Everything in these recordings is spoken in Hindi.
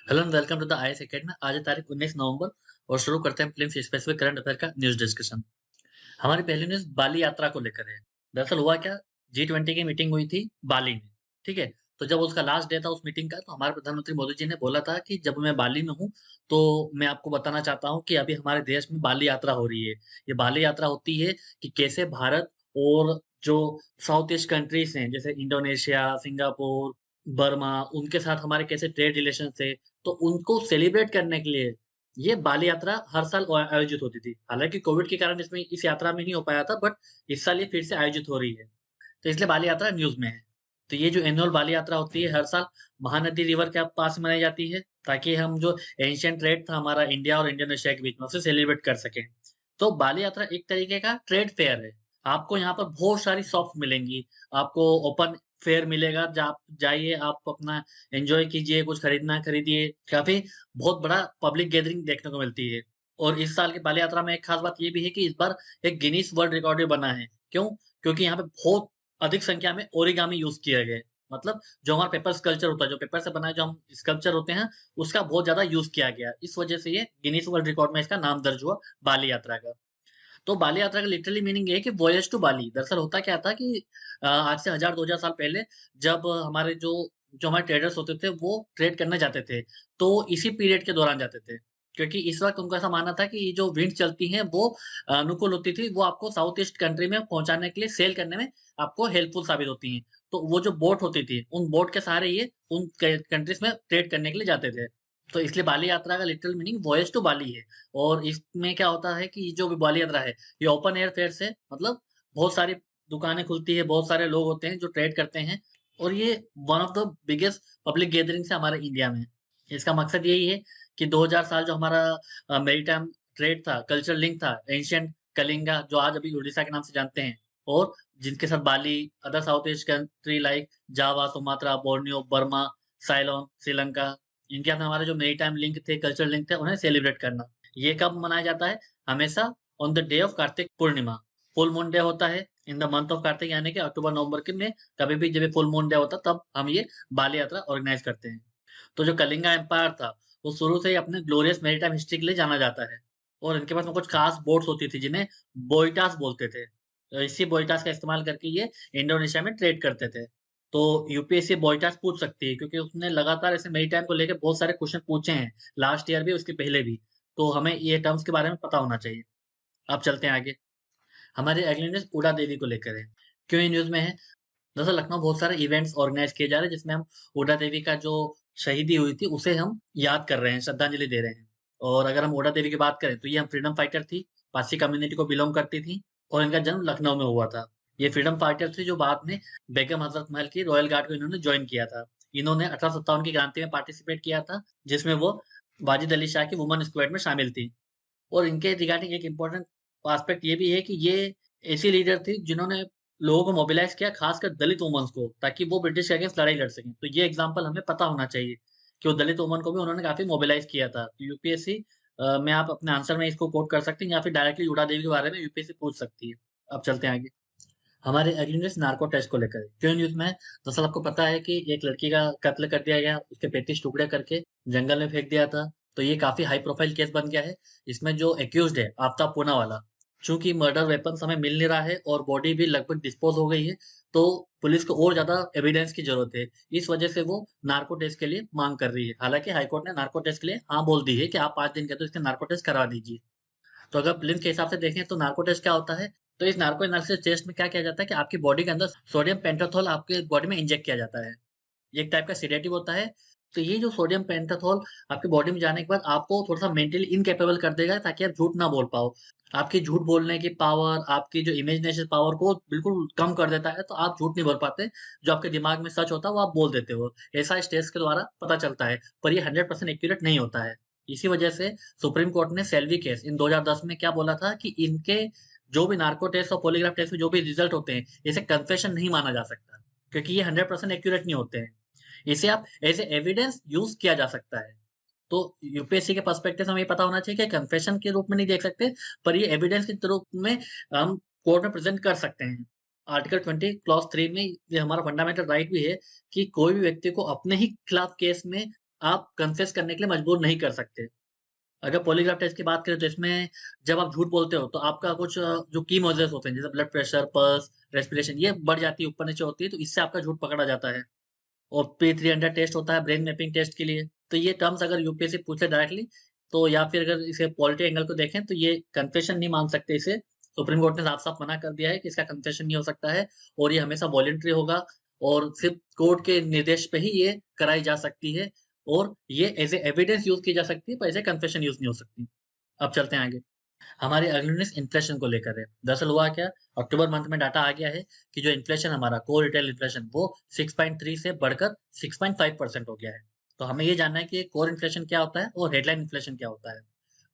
Hello and welcome to the IAS academy. आज है तारीख 19 नवंबर और शुरू करते हैं फिल्म स्पेसिफिक करंट अफेयर का न्यूज़ डिस्कशन। हमारी पहली न्यूज़ बाली यात्रा को लेकर है। दरअसल हुआ क्या, जी20 की मीटिंग हुई थी बाली में, ठीक है? तो जब उसका लास्ट डे था उस मीटिंग का, तो हमारे प्रधानमंत्री मोदी जी ने बोला था कि जब मैं बाली में हूँ, तो मैं आपको बताना चाहता हूँ कि अभी हमारे देश में बाली यात्रा हो रही है। ये बाली यात्रा होती है कि कैसे भारत और जो साउथ ईस्ट कंट्रीज़ हैं, जैसे इंडोनेशिया, सिंगापुर, बर्मा, उनके साथ हमारे कैसे ट्रेड रिलेशंस थे, तो उनको सेलिब्रेट करने के लिए ये बाली यात्रा हर साल आयोजित होती थी। हालाँकि कोविड के कारण इसमें इस यात्रा में नहीं हो पाया था, बट इस साल ये फिर से आयोजित हो रही है। तो इसलिए बाली यात्रा न्यूज़ में है। तो ये जो एनुअल बाली यात्रा होती है हर साल महानदी रिवर के पास मनाई जाती है, ताकि हम जो एंशिएंट ट्रेड था हमारा इंडिया और इंडोनेशिया के बीच में, उसे सेलिब्रेट कर सकें। तो बाली यात्रा एक तरीके का ट्रेड फेयर है। आपको यहाँ पर बहुत सारी शॉप्स मिलेंगी, आपको ओपन फेयर मिलेगा, आप जाइए, आप अपना एन्जॉय कीजिए, कुछ खरीदना है खरीदिए। काफ़ी बहुत बड़ा पब्लिक गैदरिंग देखने को मिलती है। और इस साल की बाली यात्रा में एक खास बात ये भी है कि इस बार एक गिनीज़ वर्ल्ड रिकॉर्ड भी बना है। क्यों? क्योंकि यहाँ पे बहुत अधिक संख्या में ओरिगामी यूज़ किए गए। मतलब जो हमारा पेपर स्कल्पचर होता है, जो पेपर से बना है जो हम स्कल्पचर होते हैं, उसका बहुत ज़्यादा यूज़ किया गया। इस वजह से ये गिनीज़ वर्ल्ड रिकॉर्ड में इसका नाम दर्ज हुआ, बाली यात्रा का। तो बाली यात्रा का लिटरली मीनिंग ये है कि वॉयेज टू बाली। दरअसल होता क्या था कि आज से 1000-2000 साल पहले जब हमारे जो जो हमारे ट्रेडर्स होते थे, वो ट्रेड करने जाते थे, तो इसी पीरियड के दौरान जाते थे। क्योंकि इस वक़्त उनको ऐसा मानना था कि ये जो विंड चलती हैं, वो अनुकूल होती थी, वो आपको साउथ ईस्ट कंट्री में पहुँचाने के लिए, सेल करने में आपको हेल्पफुल साबित होती हैं। तो वो जो बोट होती थी, उन बोट के सहारे ये उन कंट्रीज़ में ट्रेड करने के लिए जाते थे। तो इसलिए बाली यात्रा का लिटरल मीनिंग वॉयेज टू बाली है। और इसमें क्या होता है कि जो भी बाली यात्रा है, ये ओपन एयर फेयर से, मतलब बहुत सारी दुकानें खुलती है, बहुत सारे लोग होते हैं जो ट्रेड करते हैं, और ये one of the biggest public gatherings है हमारे इंडिया में। इसका मकसद यही है कि 2000 साल जो हमारा मैरीटाइम ट्रेड था, कल्चरल लिंक था, एंशिएंट कलिंगा जो आज अभी उड़ीसा के नाम से जानते हैं, और जिनके साथ Bali, other south east country like Java, Sumatra, Borneo, Burma, Ceylon, Sri Lanka, इनके साथ हमारे जो मैरीटाइम लिंक थे, कल्चरल लिंक थे, उन्हें सेलिब्रेट करना। ये कब मनाया जाता है? हमेशा on the day of Kartik Purnima. Full moon day होता है in the month of Kartik, यानी कि अक्टूबर-नवंबर के में कभी भी जब ये फुल मून डे होता है, तब हम ये बाली यात्रा ऑर्गेनाइज़ करते हैं। तो जो कलिंगा एम्पायर था, वो शुरू से ही अपने ग्लोरियस मैरीटाइम हिस्ट्री के लिए जाना जाता है, और इनके पास में कुछ खास बोट्स होती थी जिन्हें बोइटास बोलते थे। इसी बोइटास का इस्तेमाल करके ये इंडोनेशिया में ट्रेड करते थे। तो यूपीएससी बोइटास पूछ सकती है, क्योंकि उसने लगातार ऐसे मैरीटाइम को लेके बहुत सारे क्वेश्चन पूछे हैं, लास्ट ईयर भी, उसके पहले भी। तो हमें ये टर्म्स के बारे में पता होना चाहिए। अब चलते हैं आगे। हमारी अगली न्यूज़ उड़ा देवी को लेकर है। क्यों ये न्यूज़ में है? दरअसल लखनऊ बहुत सारे इवेंट्स ऑर्गेनाइज़ किए जा रहे हैं, जिसमें हम उड़ा देवी का जो शहीदी हुई थी, उसे हम याद कर रहे हैं, श्रद्धांजलि दे रहे हैं। और अगर हम उड़ा देवी की बात करें, तो ये हम फ्रीडम फाइटर थी, पारसी कम्युनिटी को बिलॉन्ग करती थी, और इनका जन्म लखनऊ में हुआ था। ये फ्रीडम फाइटर थी जो बाद में बेगम हज़रत महल की रॉयल गार्ड को इन्होंने जॉइन किया था। इन्होंने 1857 की क्रांति में पार्टिसिपेट किया था, जिसमें वो वाजिद अली शाह की वुमन स्क्वाड में शामिल थी। और इनके रिगार्डिंग एक इम्पोर्टेंट एस्पेक्ट ये भी है कि ये ऐसी लीडर थी जिन्होंने लोगों को मोबिलाइज़ किया, खासकर दलित वुमेन्स को, ताकि वो ब्रिटिश के अगेंस्ट लड़ाई लड़ सकें। तो ये एग्ज़ाम्पल हमें पता होना चाहिए कि वो दलित वुमन को भी उन्होंने काफ़ी मोबिलाइज़ किया था। तो यूपीएससी में आप अपने आंसर में इसको कोट कर सकते हैं, या फिर डायरेक्टली उड़ा देवी के बारे में यूपीएससी पूछ सकती है। अब चलते हैं आगे। हमारे अगली न्यूज़ नार्को टेस्ट को लेकर है। क्यों न्यूज़ में है? दरअसल आपको पता है कि एक लड़की का कत्ल कर दिया गया, उसके 35 टुकड़े करके जंगल में फेंक दिया था। तो ये काफ़ी हाई प्रोफाइल केस बन गया है। इसमें जो एक्यूज़्ड है, आफ्ताब पूनावाला, चूँकि मर्डर वेपन्स हमें मिल नहीं रहा है और बॉडी भी लगभग डिस्पोज़ हो गई है, तो पुलिस को और ज़्यादा एविडेंस की ज़रूरत है। इस वजह से वो नार्को टेस्ट के लिए माँग कर रही है। हालाँकि हाई कोर्ट ने नार्को टेस्ट के लिए हाँ बोल दी है कि आप 5 दिन के अंदर इसका नार्को टेस्ट करवा दीजिए। तो अगर प्रीलिम्स के हिसाब से देखें तो नार्को टेस्ट क्या होता है? तो इस नार्को एनालिसिस टेस्ट में क्या किया जाता है कि आपकी बॉडी के अंदर सोडियम पेंटाथॉल आपके बॉडी में इंजेक्ट किया जाता है। ये एक टाइप का सेडेटिव होता है। तो ये जो सोडियम पेंटाथॉल आपकी बॉडी में जाने के बाद आपको थोड़ा-सा मेंटली इनकैपेबल कर देगा, ताकि आप झूठ ना बोल पाओ। आपकी झूठ बोलने की पावर, आपकी जो इमेजिनेशन पावर को बिल्कुल कम कर देता है, तो आप झूठ नहीं बोल पाते। जो आपके दिमाग में सच होता है, वो आप बोल देते हो। ऐसा इस टेस्ट के द्वारा पता चलता है, पर ये 100% एक्यूरेट नहीं होता है। इसी वजह से सुप्रीम कोर्ट ने सेल्वी केस इन 2010 में क्या बोला था कि इनके जो भी नार्को टेस्ट और पॉलीग्राफ टेस्ट में जो भी रिजल्ट होते हैं, इसे कन्फेशन नहीं माना जा सकता, क्योंकि ये 100% एक्यूरेट नहीं होते हैं। इसे आप एज़ ए एविडेंस यूज़ किया जा सकता है। तो यूपीएससी के पर्सपेक्टिव से हमें ये पता होना चाहिए कि कन्फेशन के रूप में नहीं देख सकते, पर ये एविडेंस के रूप में हम कोर्ट में प्रेज़ेंट कर सकते हैं। आर्टिकल 20 क्लॉज़ 3 में ये हमारा फंडामेंटल राइट भी है कि कोई भी व्यक्ति को अपने ही खिलाफ केस में आप कन्फेस करने के लिए मजबूर नहीं कर सकते। अगर पॉलीग्राफ टेस्ट की बात करें तो इसमें जब आप झूठ बोलते हो तो आपका कुछ जो की मेजर्स होते हैं जैसे ब्लड प्रेशर, पल्स, रेस्पिरेशन ये बढ़ जाती है, ऊपर-नीचे होती है तो इससे आपका झूठ पकड़ा जाता है। और P300 टेस्ट होता है ब्रेन मैपिंग टेस्ट के लिए। तो ये टर्म्स अगर यूपीएससी पूछे डायरेक्टली तो या फिर अगर इसे पॉलिटी एंगल को देखें तो ये कन्फेशन नहीं मान सकते इसे। सुप्रीम कोर्ट ने साफ-साफ मना कर दिया है कि इसका कन्फेशन नहीं हो सकता है और ये हमेशा वॉलंटरी होगा और सिर्फ़ कोर्ट के निर्देश पे ही ये कराई जा सकती है और ये एज़ ए एविडेंस यूज़ की जा सकती है पर एज़ ए कन्फेशन यूज़ नहीं हो सकती। अब चलते हैं आगे। हमारी अगली न्यूज़ इन्फ्लेशन को लेकर है। दरअसल हुआ क्या, अक्टूबर मंथ में डाटा आ गया है कि जो इन्फ्लेशन हमारा कोर रिटेल इन्फ्लेशन वो 6.3 से बढ़कर 6.5% हो गया है। तो हमें ये जानना है कि कोर इन्फ्लेशन क्या होता है और हेडलाइन इन्फ्लेशन क्या होता है।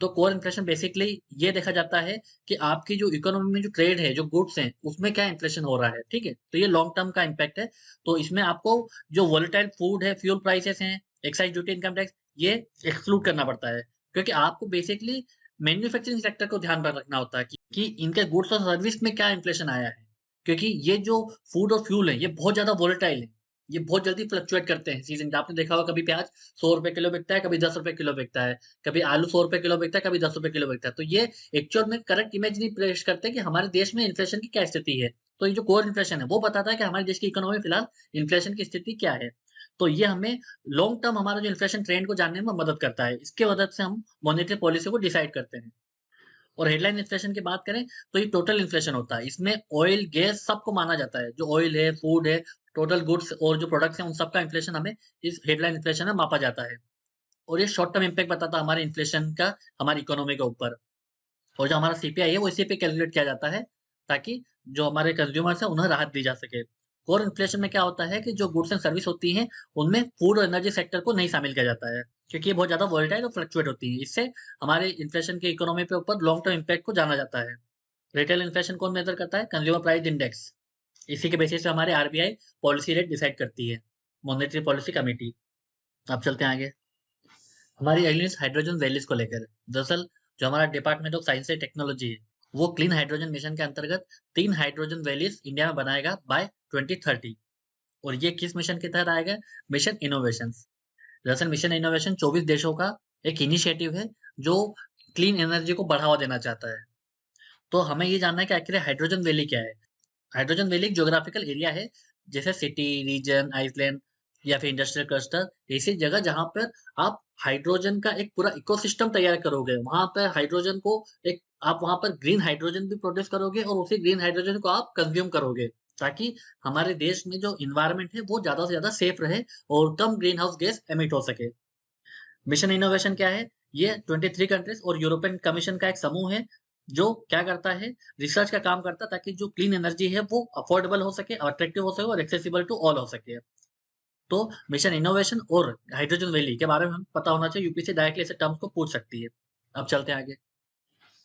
तो कोर इन्फ्लेशन बेसिकली ये देखा जाता है कि आपकी जो इकोनॉमी में जो ट्रेड है, जो गुड्स हैं, उसमें क्या इन्फ्लेशन हो रहा है, ठीक है? तो ये लॉन्ग टर्म का इम्पैक्ट है। तो इसमें आपको जो वोलेटाइल फूड है, फ्यूल प्राइसेस हैं, एक्साइज़ ड्यूटी, इनकम टैक्स ये एक्सक्लूड करना पड़ता है। क्योंकि आपको बेसिकली मैन्युफैक्चरिंग सेक्टर को ध्यान में रखना होता है कि इनके गुड्स और सर्विस में क्या इन्फ्लेशन आया है। क्योंकि ये जो फूड और फ्यूल है, ये बहुत ज़्यादा वोलेटाइल है। ये बहुत जल्दी फ्लक्चुएट करते हैं सीज़न पे। आपने देखा होगा कभी प्याज़ ₹100 किलो बिकता है, कभी ₹10 किलो बिकता है। कभी आलू ₹100 किलो बिकता है, कभी ₹10 किलो बिकता है। तो ये एक्चुअल में करेक्ट इमेज नहीं पेश करते कि हमारे देश में इन्फ्लेशन की क्या स्थिति है। तो ये जो कोर इन्फ्लेशन है, वो बताता है कि हमारे देश की इकोनॉमी फिलहाल इन्फ्लेशन की स्थिति क्या है। तो ये हमें लॉन्ग टर्म हमारा जो इन्फ्लेशन ट्रेंड को जानने में मदद करता है। इसकी मदद से हम मॉनेटरी पॉलिसी को डिसाइड करते हैं। और हेडलाइन इन्फ्लेशन की बात करें तो ये टोटल इन्फ्लेशन होता है। इसमें ऑयल, गैस सबको माना जाता है। जो ऑयल है, फूड है, टोटल गुड्स और जो प्रोडक्ट्स हैं, उन सबका इन्फ्लेशन हमें इस हेडलाइन इन्फ्लेशन में मापा जाता है। और ये शॉर्ट टर्म इम्पैक्ट बताता है हमारे इन्फ्लेशन का हमारी इकोनॉमी के ऊपर। और जो हमारा सीपीआई है वो इसी पे कैलकुलेट किया जाता है ताकि जो हमारे कंज्यूमर्स हैं उन्हें राहत दी जा सके। कोर इन्फ्लेशन में क्या होता है कि जो गुड्स एंड सर्विस होती हैं उनमें फूड और एनर्जी सेक्टर को नहीं शामिल किया जाता है क्योंकि ये बहुत ज़्यादा वोलेटाइल और फ्लक्चुएट होती हैं। इससे हमारे इन्फ्लेशन की इकोनॉमी पे ऊपर लॉन्ग टर्म इम्पैक्ट को जाना जाता है। रिटेल इन्फ्लेशन कौन मेजर करता है? Consumer price index. इसी के बेसिस पे हमारे आरबीआई पॉलिसी रेट डिसाइड करती है, मॉनेटरी पॉलिसी कमिटी। अब चलते हैं आगे। हमारी अगली न्यूज़ हाइड्रोजन वैलीज़ को लेकर है। दरअसल जो हमारा department of science and technology है, वो क्लीन हाइड्रोजन मिशन के अंतर्गत 3 हाइड्रोजन वैलीज़ इंडिया में बनाएगा बाय 2030। और ये किस मिशन के तहत आएगा? Mission innovations. दरअसल मिशन इनोवेशन 24 देशों का एक इनिशिएटिव है, जो क्लीन एनर्जी को बढ़ावा देना चाहता है। तो हमें ये जानना है कि आखिर हाइड्रोजन वैली क्या है? हाइड्रोजन वैली एक ज्योग्राफिकल एरिया है, जैसे सिटी, रीजन, आइसलैंड या फिर इंडस्ट्रियल क्लस्टर, ऐसी जगह जहाँ पर आप हाइड्रोजन का एक पूरा इकोसिस्टम तैयार करोगे। वहाँ पर हाइड्रोजन को एक आप वहाँ पर ग्रीन हाइड्रोजन भी प्रोड्यूस करोगे और उसी ग्रीन हाइड्रोजन को आप कंज़्यूम करोगे, ताकि हमारे देश में जो एनवायरनमेंट है वो ज़्यादा से ज़्यादा सेफ रहे और कम ग्रीन हाउस गैस एमिट हो सके। मिशन इनोवेशन क्या है? ये 23 कंट्रीज़ और यूरोपियन कमीशन का एक समूह है, जो क्या करता है, रिसर्च का काम करता है ताकि जो क्लीन एनर्जी है वो अफोर्डेबल हो सके, अट्रैक्टिव हो सके और एक्सेसिबल टू ऑल हो सके। तो मिशन इनोवेशन और हाइड्रोजन वैली के बारे में हमें पता होना चाहिए, यूपीएससी डायरेक्टली ऐसे टर्म्स को पूछ सकती है। अब चलते हैं आगे।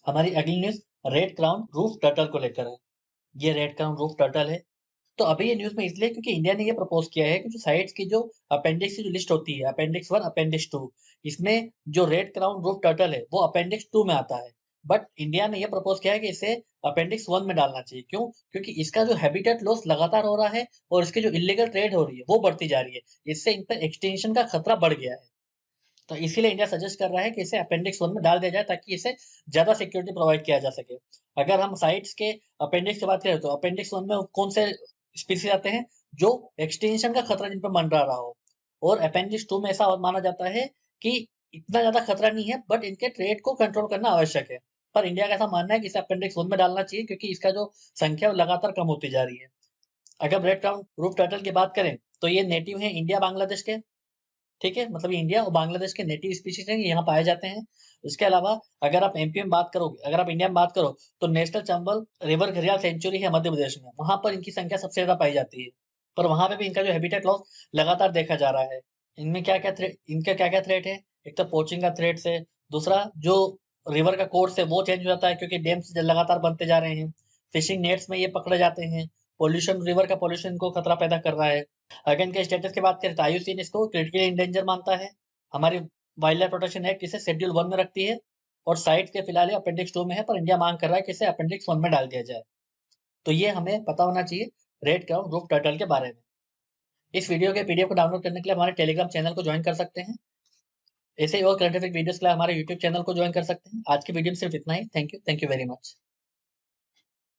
हमारी अगली news red crown roof turtle को लेकर है। ये रेड क्राउन रूफ टर्टल है। तो अभी ये न्यूज़ में इसलिए क्योंकि इंडिया ने ये प्रपोज़ किया है कि जो साइट्स की जो अपेंडिक्स की जो लिस्ट होती है, अपेंडिक्स 1, अपेंडिक्स 2, इसमें जो रेड क्राउन रूफ टर्टल है, वो अपेंडिक्स 2 में आता है। बट इंडिया ने ये प्रपोज़ किया है कि इसे अपेंडिक्स 1 में डालना चाहिए। क्यों? क्योंकि इसका जो हैबिटेट लॉस लगातार हो रहा है और इसकी जो इल्लीगल ट्रेड हो रही है, वो बढ़ती जा रही है। इससे इन पर एक्सटिंक्शन का खतरा बढ़ गया है। तो इसीलिए इंडिया सजेस्ट कर रहा है कि इसे अपेंडिक्स 1 में डाल दिया जाए ताकि इसे ज़्यादा सिक्योरिटी प्रोवाइड किया जा सके। अगर हम साइट्स के अपेंडिक्स की बात करें तो अपेंडिक्स 1 में कौन से स्पीशीज़ आते हैं जो एक्सटिंक्शन का खतरा जिन पे मंडरा रहा हो। और अपेंडिक्स 2 में ऐसा माना जाता है कि इतना ज़्यादा खतरा नहीं है बट इनके ट्रेड को कंट्रोल करना आवश्यक है। पर इंडिया का ऐसा मानना है कि इसे अपेंडिक्स 1 में डालना चाहिए क्योंकि इसका जो संख्या है वो लगातार कम होती जा रही है। अगर रेड क्राउन रूफ टर्टल की बात करें तो ये नेटिव है इंडिया, बांग्लादेश के। ठीक है? मतलब ये इंडिया और बांग्लादेश के नेटिव स्पीशीज़ हैं, ये यहाँ पाए जाते हैं। इसके अलावा अगर आप एमपी में बात करोगे, अगर आप इंडिया में बात करो, तो नेशनल चंबल रिवर घड़ियाल सेंचुरी है मध्य प्रदेश में, वहाँ पर इनकी संख्या सबसे ज़्यादा पाई जाती है। पर वहाँ पे भी इनका जो हैबिटेट लॉस लगातार देखा जा रहा है। इनमें क्या-क्या थ्रेट इनका क्या-क्या थ्रेट है? एक तो पोचिंग का थ्रेट्स है, दूसरा जो रिवर का कोर्स है वो चेंज हो जाता है क्योंकि डैम्स लगातार बनते जा रहे हैं। फिशिंग नेट्स में ये पकड़े जाते हैं। पॉल्यूशन रिवर का पॉल्यूशन को खतरा पैदा कर रहा है। अगर इनके स्टेटस की बात करें तो आईयूसीएन इसको क्रिटिकली इंडेंजर मानता है। हमारी वाइल्ड लाइफ प्रोटेक्शन एक्ट इसे शेड्यूल 1 में रखती है और साइट्स के फिलहाल ये अपेंडिक्स 2 में है, पर इंडिया मांग कर रहा है कि इसे अपेंडिक्स 1 में डाल दिया जाए। तो ये हमें पता होना चाहिए रेड क्राउन रूफ टर्टल के बारे में। इस वीडियो के पीडीएफ को डाउनलोड करने के लिए हमारे टेलीग्राम चैनल को जॉइन कर सकते हैं। ऐसे ही और करंट अफेयर वीडियोस के लिए हमारे यूट्यूब चैनल को ज्वाइन कर सकते हैं। आज की वीडियो में सिर्फ इतना ही। Thank you very much.